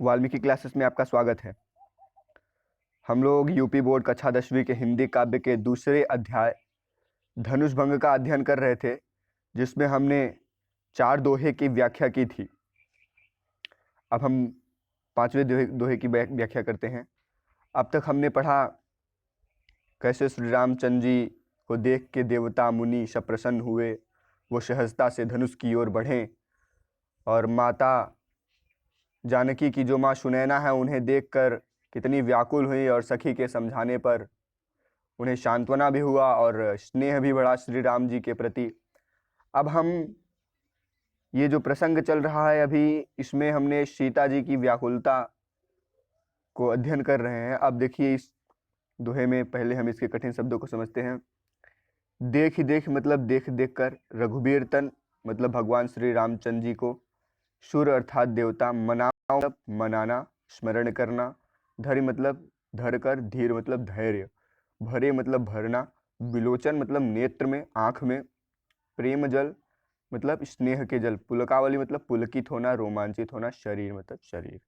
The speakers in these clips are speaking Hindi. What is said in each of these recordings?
वाल्मीकि क्लासेस में आपका स्वागत है। हम लोग यूपी बोर्ड कक्षा 10वीं के हिंदी काव्य के दूसरे अध्याय धनुष भंग का अध्ययन कर रहे थे, जिसमें हमने 4 दोहे की व्याख्या की थी। अब हम 5वें दोहे की व्याख्या करते हैं। अब तक हमने पढ़ा कैसे श्री रामचंद्र जी को देख के देवता मुनि सब प्रसन्न हुए, वो सहजता से धनुष की ओर बढ़े और माता जानकी की जो माँ सुनैना है उन्हें देखकर कितनी व्याकुल हुई और सखी के समझाने पर उन्हें सांत्वना भी हुआ और स्नेह भी बढ़ा श्री राम जी के प्रति। अब हम ये जो प्रसंग चल रहा है अभी, इसमें हमने सीता जी की व्याकुलता को अध्ययन कर रहे हैं। अब देखिए इस दोहे में पहले हम इसके कठिन शब्दों को समझते हैं। देख ही देख मतलब देख देख कर, रघुबीर तन मतलब भगवान श्री रामचंद्र जी को, सुर अर्थात देवता, मना मतलब मनाना, स्मरण करना, धरि मतलब धर कर, धीर मतलब धैर्य, भरे मतलब भरना, विलोचन मतलब नेत्र में, आँख में, प्रेम जल मतलब स्नेह के जल, पुलकावली मतलब पुलकित होना, रोमांचित होना, शरीर मतलब शरीर।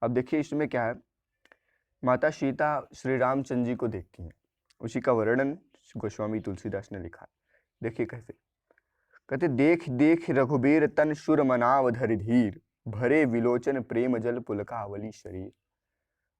अब देखिए इसमें क्या है, माता सीता श्री रामचंद्र जी को देखती हैं, उसी का वर्णन गोस्वामी तुलसीदास ने लिखा है। देखिए कैसे कहते, देख देख रघुबीर तन सुर मनाव धरि धीर, भरे विलोचन प्रेम जल पुलकावली शरीर।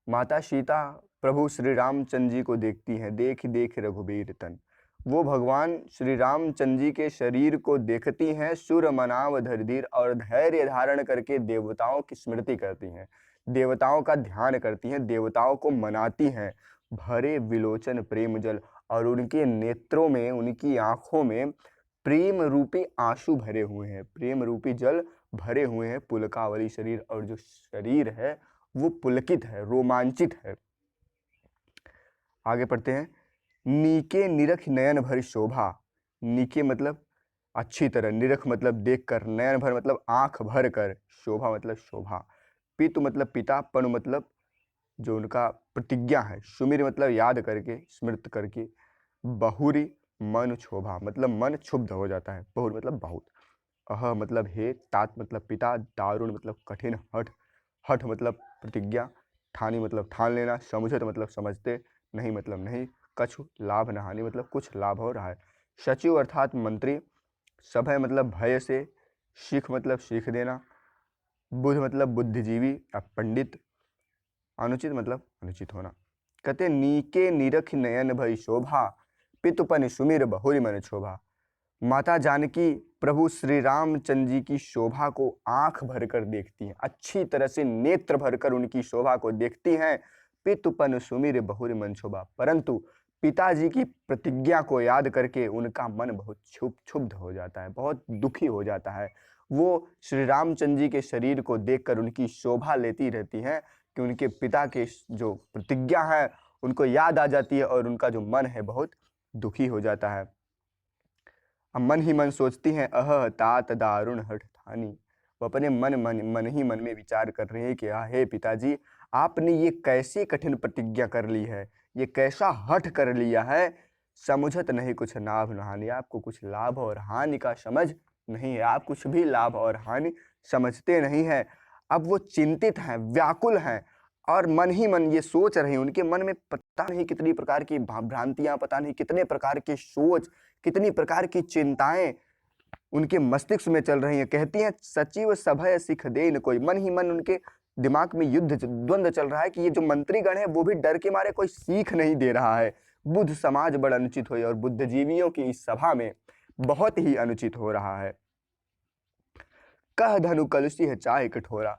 माता सीता प्रभु श्री रामचंद्र जी को देखती हैं। देख देख रघुबीर तन, वो भगवान श्री रामचंद्र जी के शरीर को देखती हैं। सुर मनाव धरि धीर, और धैर्य धारण करके देवताओं की स्मृति करती हैं, देवताओं का ध्यान करती हैं, देवताओं को मनाती हैं। भरे विलोचन प्रेम जल, और उनके नेत्रों में, उनकी आंखों में प्रेम रूपी आंसू भरे हुए हैं, प्रेम रूपी जल भरे हुए हैं। पुलकावली शरीर, और जो शरीर है वो पुलकित है, रोमांचित है। आगे पढ़ते हैं। नीके निरख नयन भर शोभा, नीके मतलब अच्छी तरह, निरख मतलब देखकर, नयन भर मतलब आंख भर कर, शोभा मतलब शोभा। पितु मतलब पिता, पनु मतलब जो उनका प्रतिज्ञा है, सुमिर मतलब याद करके, स्मृत करके, बहुरी मन क्षोभा मतलब मन क्षुब्ध हो जाता है, बहुर मतलब बहुत, अह मतलब हे, तात मतलब पिता, दारुण मतलब कठिन, हठ, हठ मतलब प्रतिज्ञा, ठानी मतलब ठान लेना, समुझत मतलब समझते, नहीं मतलब नहीं, कछु लाभ न हानि मतलब कुछ लाभ हो रहा है। सचिव अर्थात मंत्री, सभय मतलब भय से, सीख मतलब सीख देना, बुध मतलब बुद्धिजीवी या पंडित, अनुचित मतलब अनुचित होना। कहते नीके निरख नयन भई शोभा, पितुपन सुमिर बहुरी मन क्षोभा। माता जानकी प्रभु श्री रामचंद्र जी की शोभा को आंख भरकर देखती हैं, अच्छी तरह से नेत्र भरकर उनकी शोभा को देखती हैं। पितुपन सुमिर बहुरी मन क्षोभा, परंतु पिताजी की प्रतिज्ञा को याद करके उनका मन बहुत क्षुब्ध हो जाता है, बहुत दुखी हो जाता है। वो श्री रामचंद्र जी के शरीर को देखकर उनकी शोभा लेती रहती हैं कि उनके पिता के जो प्रतिज्ञा है उनको याद आ जाती है, और उनका जो मन है बहुत दुखी हो जाता है। अब मन ही मन सोचती हैं, अह तात दारुण हठ ठानी। वो अपने मन ही मन में विचार कर रहे हैं कि हे पिताजी, आपने ये कैसी कठिन प्रतिज्ञा कर ली है, ये कैसा हठ कर लिया है। समुझत नहीं कुछ लाभ न हानि, आपको कुछ लाभ और हानि का समझ नहीं है, आप कुछ भी लाभ और हानि समझते नहीं हैं। अब वो चिंतित हैं, व्याकुल हैं, और मन ही मन ये सोच रहे हैं। उनके मन में पता नहीं कितनी प्रकार की भ्रांतियां, पता नहीं कितने प्रकार की सोच, कितनी प्रकार की चिंताएं उनके मस्तिष्क में चल रही हैं। कहती हैं, सचिव सभय सिख देन कोई, मन ही मन उनके दिमाग में द्वंद्व चल रहा है कि ये जो मंत्रीगण है वो भी डर के मारे कोई सीख नहीं दे रहा है। बुद्ध समाज बड़ा अनुचित हुई, और बुद्धिजीवियों की इस सभा में बहुत ही अनुचित हो रहा है। कह धनु कलुषी है चाहे कठोरा,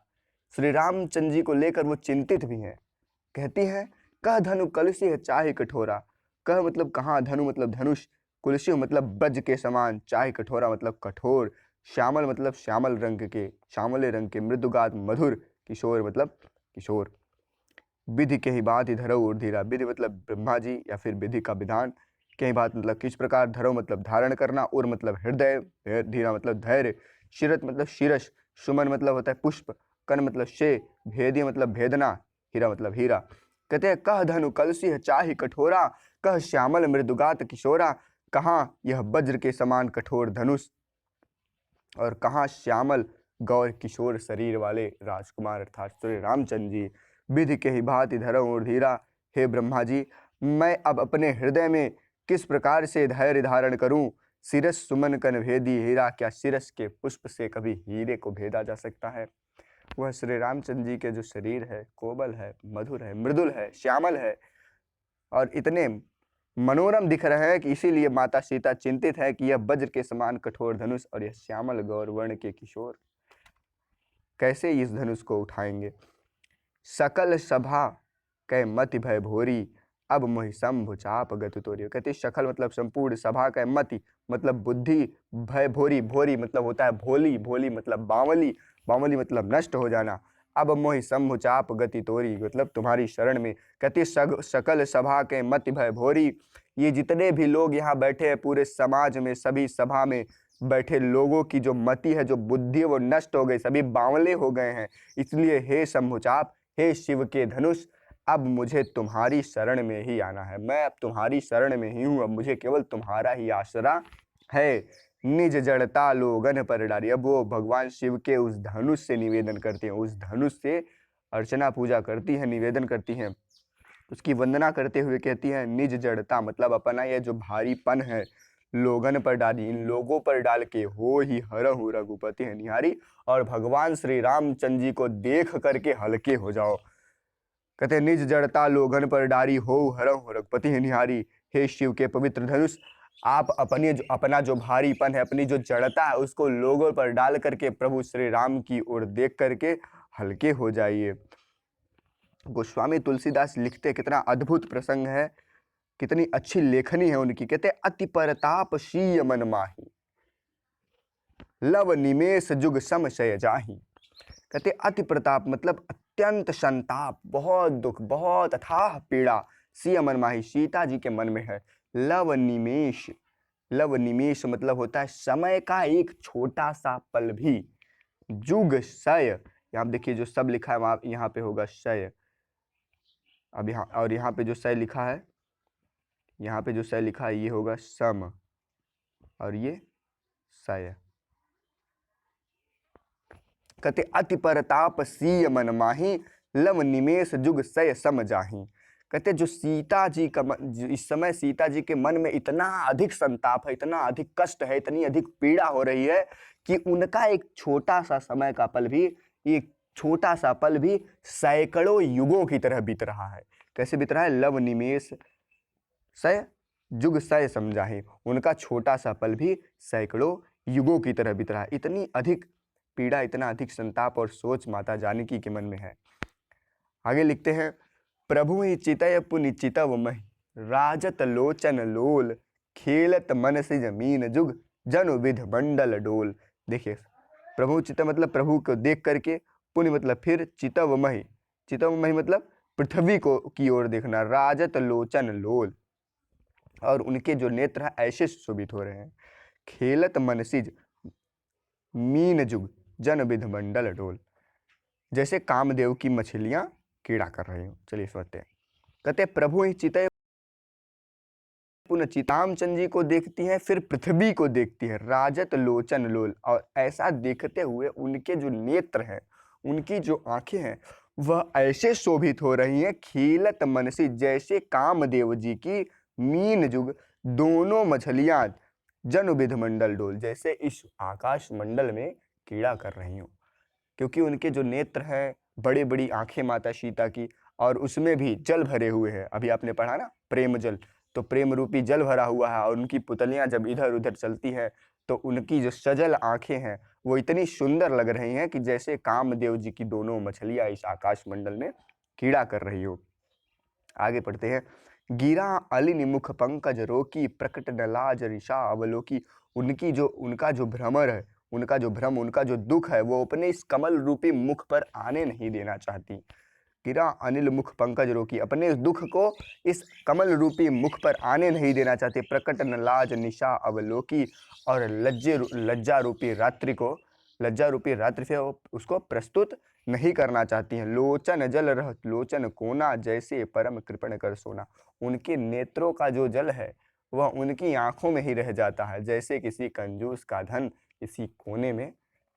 श्री रामचंद्र जी को लेकर वो चिंतित भी हैं। कहती हैं, कह धनु कलुषी है चाहे कठोरा। कह मतलब कहाँ, धनु मतलब धनुष, कुलसी मतलब बज के समान, चाहे कठोरा मतलब कठोर, श्यामल मतलब श्यामल रंग के, श्यामले रंग के, मृदुगात मधुर, किशोर मतलब किशोर। विधि के ही बात ही धरो ऊर्धीरा, विधि मतलब ब्रह्मा जी या फिर विधि का विधान, के ही बात मतलब किस प्रकार, धरो मतलब धारण करना, उर मतलब हृदय, धीरा मतलब धैर्य, शिरत मतलब शिरस, सुमन मतलब होता है पुष्प, कन मतलब शे, भेदी मतलब भेदना, हीरा मतलब हीरा। कहते हैं, कह धनु कलसी है चाहे कठोरा, कह श्यामल मृदुगात किशोरा। कहाँ यह वज्र के समान कठोर धनुष, और कहाँ श्यामल गौर किशोर शरीर वाले राजकुमार अर्थात श्री रामचंद्र जी, विधि के ही भांति धर्म और धीरा। हे ब्रह्मा जी, मैं अब अपने हृदय में किस प्रकार से धैर्य धारण करूं? शिरस सुमन कन भेदी हीरा, क्या शिरस के पुष्प से कभी हीरे को भेदा जा सकता है? वह श्री रामचंद्र जी के जो शरीर है कोमल है, मधुर है, मृदुल है, श्यामल है और इतने मनोरम दिख रहे हैं कि इसीलिए माता सीता चिंतित है कि यह वज्र के समान कठोर धनुष और यह श्यामल गौर वर्ण के किशोर कैसे इस धनुष को उठाएंगे। सकल सभा कै मति भय भोरी, अब मोहि शंभु चाप गति तोरी। कहते सकल मतलब संपूर्ण, सभा कै मति मतलब बुद्धि, भय भोरी, भोरी मतलब होता है भोली, भोली मतलब बावली, बावली मतलब नष्ट हो जाना। अब मोहि शंभु चाप गति तोरी मतलब तुम्हारी शरण में। कहते सकल सभा के मति भय भोरी, ये जितने भी लोग यहाँ बैठे हैं पूरे समाज में, सभी सभा में बैठे लोगों की जो मति है, जो बुद्धि है वो नष्ट हो गई, सभी बावले हो गए हैं। इसलिए हे शंभुचाप, हे शिव के धनुष, अब मुझे तुम्हारी शरण में ही आना है। मैं अब तुम्हारी शरण में ही हूँ, अब मुझे केवल तुम्हारा ही आसरा है। निज जड़ता लोगन पर डारी, अब वो भगवान शिव के उस धनुष से निवेदन करते हैं, उस धनुष से अर्चना पूजा करती है, निवेदन करती हैं, उसकी वंदना करते हुए कहती है निज जड़ता मतलब अपना यह जो भारीपन है लोगन पर डाली, इन लोगों पर डाल के हो ही हरहु रघुपति है निहारी, और भगवान श्री रामचंद्र जी को देख करके हल्के हो जाओ। कहते निज जड़ता लोगन पर डारी हो हरहु रघुपति है निहारी। हे शिव के पवित्र धनुष, आप अपना जो भारीपन है, अपनी जो जड़ता है उसको लोगों पर डाल करके प्रभु श्री राम की ओर देख करके हल्के हो जाइए। गोस्वामी तुलसीदास लिखते, कितना अद्भुत प्रसंग है, कितनी अच्छी लेखनी है उनकी। कहते अति परताप शीय मन माही, लव निमेष जुग समशय जाही। कहते अति प्रताप मतलब अत्यंत संताप, बहुत दुख, बहुत अथाह पीड़ा शीय मन माही सीता जी के मन में है। लव निमेष, लव निमेष मतलब होता है समय का एक छोटा सा पल भी। जुग शय, यहाँ देखिए जो सब लिखा है वहाँ यहाँ पे होगा शय, अब यहाँ और यहाँ पे जो शय लिखा है, यहाँ पे जो शय लिखा है ये होगा सम और ये शय। कहते अति परताप सीय मन माही, लव निमेष जुग शय सम जाही। कहते जो सीता जी का इस समय सीता जी के मन में इतना अधिक संताप है, इतना अधिक कष्ट है, इतनी अधिक पीड़ा हो रही है कि उनका एक छोटा सा समय का पल भी, एक छोटा सा पल भी सैकड़ों युगों की तरह बीत रहा है। कैसे बीत रहा है? लव निमेष शय जुग शय समझाही, उनका छोटा सा पल भी सैकड़ों युगों की तरह बीत रहा है। इतनी अधिक पीड़ा, इतना अधिक संताप और सोच माता जानकी के मन में है। आगे लिखते हैं प्रभु ही चितय पुनि चितव महि, राजत लोचन लोल, खेलत मन से जमीन जुग, जनु विध मंडल डोल। देखिए प्रभु चित मतलब प्रभु को देख करके, पुनि मतलब फिर, चितव महि, चितव महि मतलब पृथ्वी को की ओर देखना, राजत लोचन लोल और उनके जो नेत्र हैं ऐसे शोभित हो रहे हैं। खेलत मनसिज मीन जुग, जन विध मंडल डोल, जैसे कामदेव की मछलियां कीड़ा कर रही हो। चलिए समझते हैं। कहते प्रभु ही चितय पुनः चितामचंद जी को देखती है, फिर पृथ्वी को देखती है, राजत लोचन लोल, और ऐसा देखते हुए उनके जो नेत्र हैं, उनकी जो आंखें हैं वह ऐसे शोभित हो रही हैं, खीलत मनसी जैसे कामदेव जी की मीन जुग, दोनों मछलियां जन विध मंडल डोल, जैसे इस आकाश मंडल में कीड़ा कर रही हो। क्योंकि उनके जो नेत्र हैं, बड़ी बड़ी आंखें माता सीता की, और उसमें भी जल भरे हुए हैं। अभी आपने पढ़ा ना प्रेम जल, तो प्रेम रूपी जल भरा हुआ है, और उनकी पुतलियां जब इधर उधर चलती हैं तो उनकी जो सजल आंखें हैं वो इतनी सुंदर लग रही हैं कि जैसे कामदेव जी की दोनों मछलियां इस आकाश मंडल में कीड़ा कर रही हो। आगे पढ़ते हैं गिरा अलिन मुख पंकज रोकी, प्रकट न लाज ऋषा अवलोकी। उनका जो भ्रमर है, उनका जो भ्रम, उनका जो दुख है वो अपने इस कमल रूपी मुख पर आने नहीं देना चाहती। गिरा अनिल मुख पंकज रोकी, अपने इस दुख को इस कमल रूपी मुख पर आने नहीं देना चाहती। प्रकट न लाज निशा अवलोकी, और लज्जा रूपी रात्रि को, लज्जा रूपी रात्रि से उसको प्रस्तुत नहीं करना चाहती हैं। लोचन जल रह लोचन कोना, जैसे परम कृपण कर सोना। उनके नेत्रों का जो जल है वह उनकी आंखों में ही रह जाता है, जैसे किसी कंजूस का धन किसी कोने में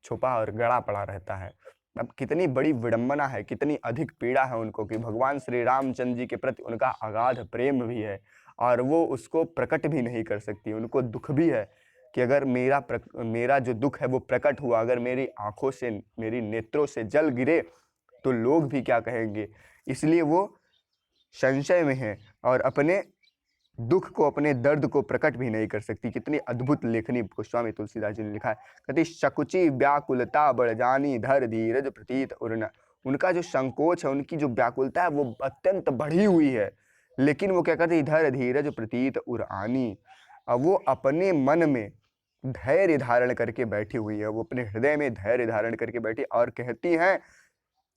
छुपा और गड़ा पड़ा रहता है। अब कितनी बड़ी विडंबना है, कितनी अधिक पीड़ा है उनको कि भगवान श्री रामचंद्र जी के प्रति उनका अगाध प्रेम भी है और वो उसको प्रकट भी नहीं कर सकती। उनको दुख भी है कि अगर मेरा जो दुख है वो प्रकट हुआ, अगर मेरी आंखों से, मेरी नेत्रों से जल गिरे तो लोग भी क्या कहेंगे। इसलिए वो संशय में है और अपने दुख को, अपने दर्द को प्रकट भी नहीं कर सकती। कितनी अद्भुत लेखनी गोस्वामी तुलसीदास जी ने लिखा है। कहते शकुची व्याकुलता बढ़ जानी धर धीरज प्रतीत उर्न। उनका जो संकोच है, उनकी जो व्याकुलता है वो अत्यंत बढ़ी हुई है, लेकिन वो क्या कहते इधर धीरज प्रतीत उरानी। अब वो अपने मन में धैर्य धारण करके बैठी हुई है, वो अपने हृदय में धैर्य धारण करके बैठी और कहती हैं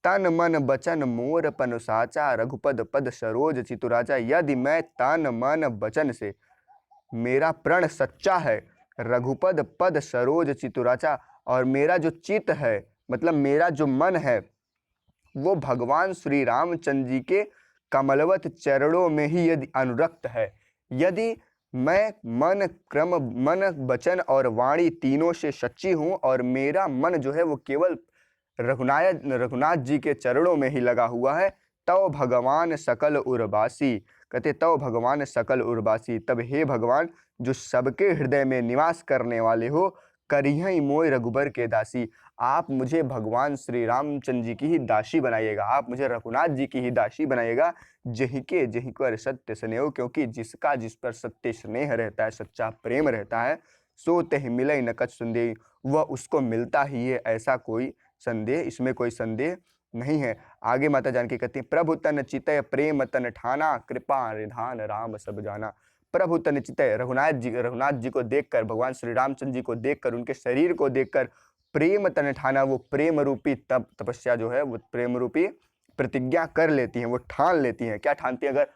तन मन बचन मोर पन साचा रघुपद पद सरोज चितुराचा। यदि मैं तन मन बचन से, मेरा प्रण सच्चा है, रघुपद पद सरोज चितुराचा, और मेरा जो चित्त है मतलब मेरा जो मन है वो भगवान श्री रामचंद्र जी के कमलवत चरणों में ही यदि अनुरक्त है, यदि मैं मन क्रम मन वचन और वाणी तीनों से सच्ची हूँ और मेरा मन जो है वो केवल रघुनाथ जी के चरणों में ही लगा हुआ है, तव भगवान सकल उर्वासी। कहते तव भगवान सकल उर्वासी, तब हे भगवान जो सबके हृदय में निवास करने वाले हो, करिहई मोय रघुबर के दासी। आप मुझे भगवान श्री रामचंद्र जी की ही दासी बनाइएगा, आप मुझे रघुनाथ जी की ही दासी बनाइएगा। जही कर सत्य स्नेह, क्योंकि जिसका जिस पर सत्य स्नेह रहता है, सच्चा प्रेम रहता है, सो तह मिलई न कछ संदेह, वह उसको मिलता ही है, ऐसा कोई संदेह, इसमें कोई संदेह नहीं है। आगे माता जानकी कहती है प्रभु तन चितय प्रेम तन ठाना, कृपा निधान राम सब जाना। प्रभु तन चितय, रघुनाथ जी को देखकर, भगवान श्री रामचंद्र जी को देखकर, उनके शरीर को देखकर प्रेम तन ठाना, वो प्रेम रूपी तपस्या जो है, वो प्रेम रूपी प्रतिज्ञा कर लेती हैं, वो ठान लेती हैं। क्या ठानती है? अगर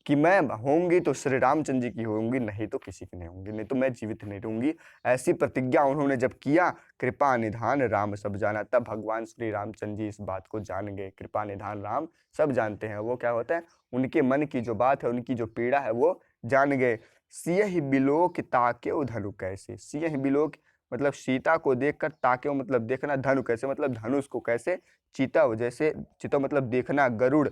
कि मैं होंगी तो श्री रामचंद्र जी की होंगी, नहीं तो किसी की नहीं होंगी, नहीं तो मैं जीवित नहीं रहूंगी। ऐसी प्रतिज्ञा उन्होंने जब किया, कृपा निधान राम सब जाना, तब भगवान श्री रामचंद्र जी इस बात को जान गए। कृपा निधान राम सब जानते हैं, वो क्या होता है, उनके मन की जो बात है, उनकी जो पीड़ा है वो जान गए। सियहि बिलोक ताके धनु कैसे, सियहि बिलोक मतलब सीता को देखकर, ताके मतलब देखना, धनु कैसे मतलब धनुष को कैसे, चितव जैसे, चितव मतलब देखना, गरुड़,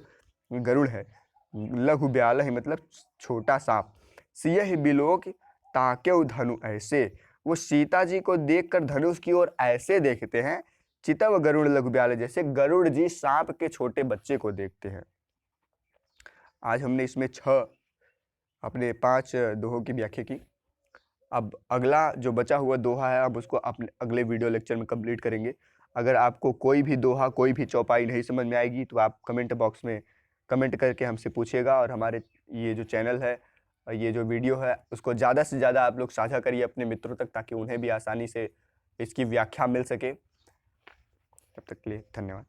गरुड़ है, लघु ब्याल मतलब छोटा सांप। सियहि बिलोक ताके धनु ऐसे, वो सीता जी को देखकर धनुष की ओर ऐसे देखते हैं, चितव गरुड़ लघु ब्याल, जैसे गरुड़ जी सांप के छोटे बच्चे को देखते हैं। आज हमने इसमें 6 अपने 5 दोहों की व्याख्या की। अब अगला जो बचा हुआ दोहा है, अब उसको अपने अगले वीडियो लेक्चर में कंप्लीट करेंगे। अगर आपको कोई भी दोहा, कोई भी चौपाई नहीं समझ में आएगी तो आप कमेंट बॉक्स में कमेंट करके हमसे पूछिएगा, और हमारे ये जो चैनल है, ये जो वीडियो है, उसको ज़्यादा से ज़्यादा आप लोग साझा करिए अपने मित्रों तक, ताकि उन्हें भी आसानी से इसकी व्याख्या मिल सके। तब तक के लिए धन्यवाद।